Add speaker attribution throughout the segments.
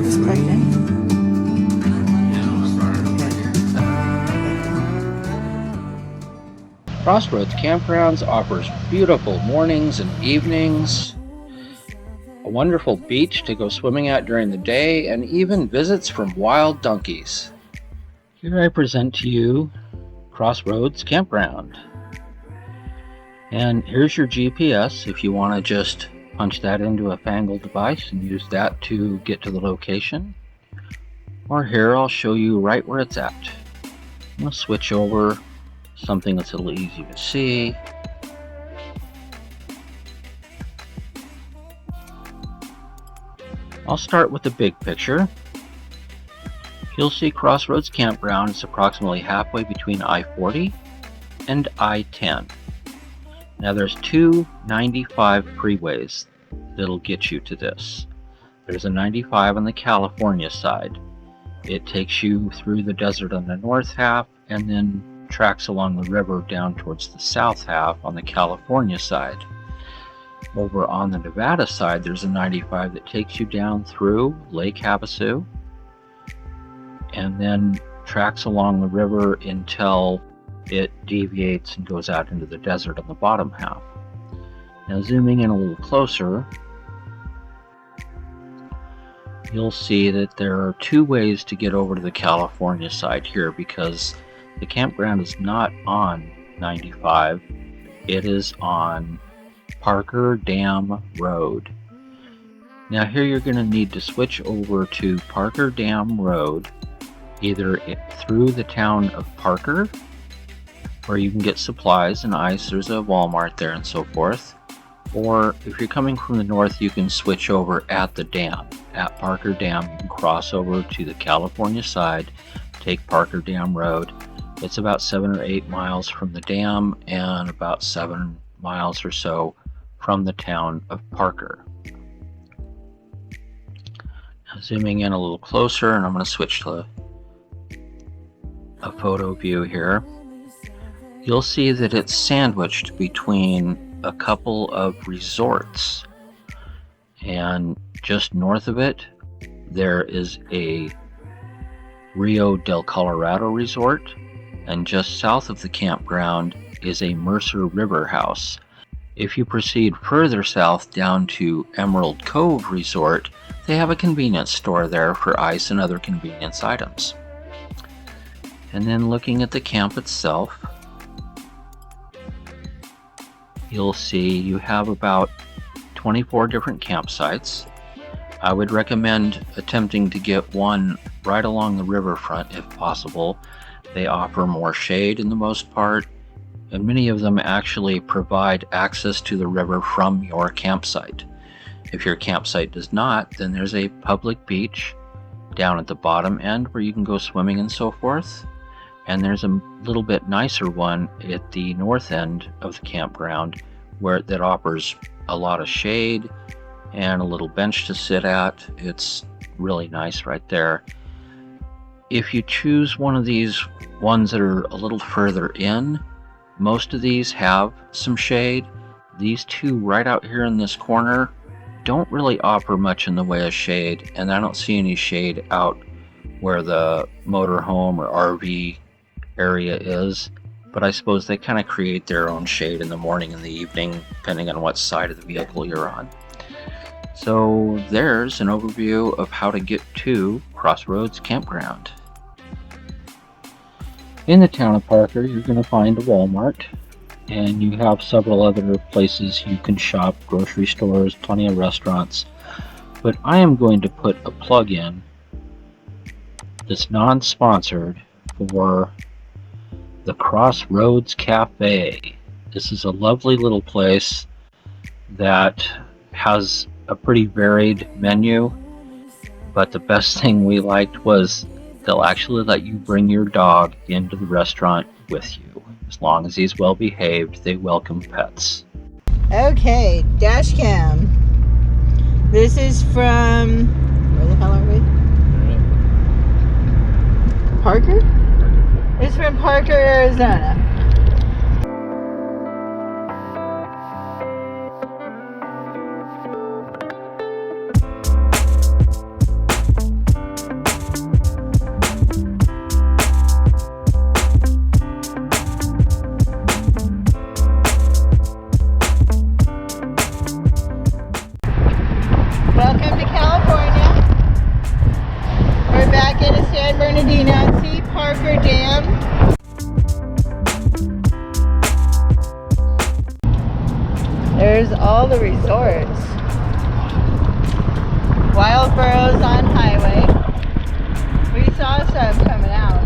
Speaker 1: Is pregnant?
Speaker 2: Crossroads Campgrounds offers beautiful mornings and evenings, a wonderful beach to go swimming at during the day, and even visits from wild donkeys. Here I present to you Crossroads Campground. And here's your GPS if you want to just punch that into a fangled device and use that to get to the location. Or here I'll show you right where it's at. I'm going to switch over something that's a little easy to see. I'll start with the big picture. You'll see Crossroads Campground is approximately halfway between I-40 and I-10. Now there's two 95 freeways that'll get you to this. There's a 95 on the California side. It takes you through the desert on the north half and then tracks along the river down towards the south half on the California side. Over on the Nevada side, there's a 95 that takes you down through Lake Havasu and then tracks along the river until it deviates and goes out into the desert on the bottom half. Now zooming in a little closer, you'll see that there are two ways to get over to the California side here, because the campground is not on 95, it is on Parker Dam Road. Now here you're going to need to switch over to Parker Dam Road, either through the town of Parker, where you can get supplies and ice, there's a Walmart there and so forth, or if you're coming from the north you can switch over at the dam, at Parker Dam. You can cross over to the California side, take Parker Dam Road. It's about 7 or 8 miles from the dam and about 7 miles or so from the town of Parker. Now, zooming in a little closer, and I'm going to switch to a photo view here. You'll see that it's sandwiched between a couple of resorts, and just north of it there is a Rio del Colorado resort, and just south of the campground is a Mercer River house. If you proceed further south down to Emerald Cove Resort, they have a convenience store there for ice and other convenience items. And then looking at the camp itself, you'll see you have about 24 different campsites. I would recommend attempting to get one right along the riverfront if possible. They offer more shade in the most part, and many of them actually provide access to the river from your campsite. If your campsite does not, then there's a public beach down at the bottom end where you can go swimming and so forth. And there's a little bit nicer one at the north end of the campground that offers a lot of shade and a little bench to sit at. It's really nice right there. If you choose one of these ones that are a little further in, most of these have some shade. These two right out here in this corner don't really offer much in the way of shade, and I don't see any shade out where the motorhome or RV area is, but I suppose they kind of create their own shade in the morning and the evening depending on what side of the vehicle you're on. So there's an overview of how to get to Crossroads Campground. In the town of Parker, you're going to find a Walmart, and you have several other places you can shop, grocery stores, plenty of restaurants. But I am going to put a plug in that's non-sponsored for the Crossroads Cafe. This is a lovely little place that has a pretty varied menu, but the best thing we liked was they'll actually let you bring your dog into the restaurant with you. As long as he's well behaved, they welcome pets.
Speaker 1: Okay, dash cam. This is from, where the hell are we? Parker? It's from Parker, Arizona. Parker Dam. There's all the resorts. Wild Burros on highway. We saw some coming out.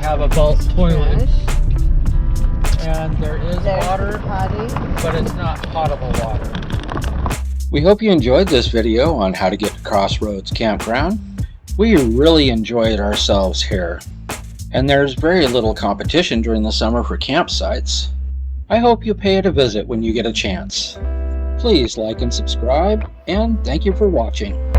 Speaker 2: Have a bulk toilet,
Speaker 1: Yes.
Speaker 2: and there's water,
Speaker 1: Potty.
Speaker 2: but it's not potable water. We hope you enjoyed this video on how to get to Crossroads Campground. We really enjoyed ourselves here, and there's very little competition during the summer for campsites. I hope you pay it a visit when you get a chance. Please like and subscribe, and thank you for watching.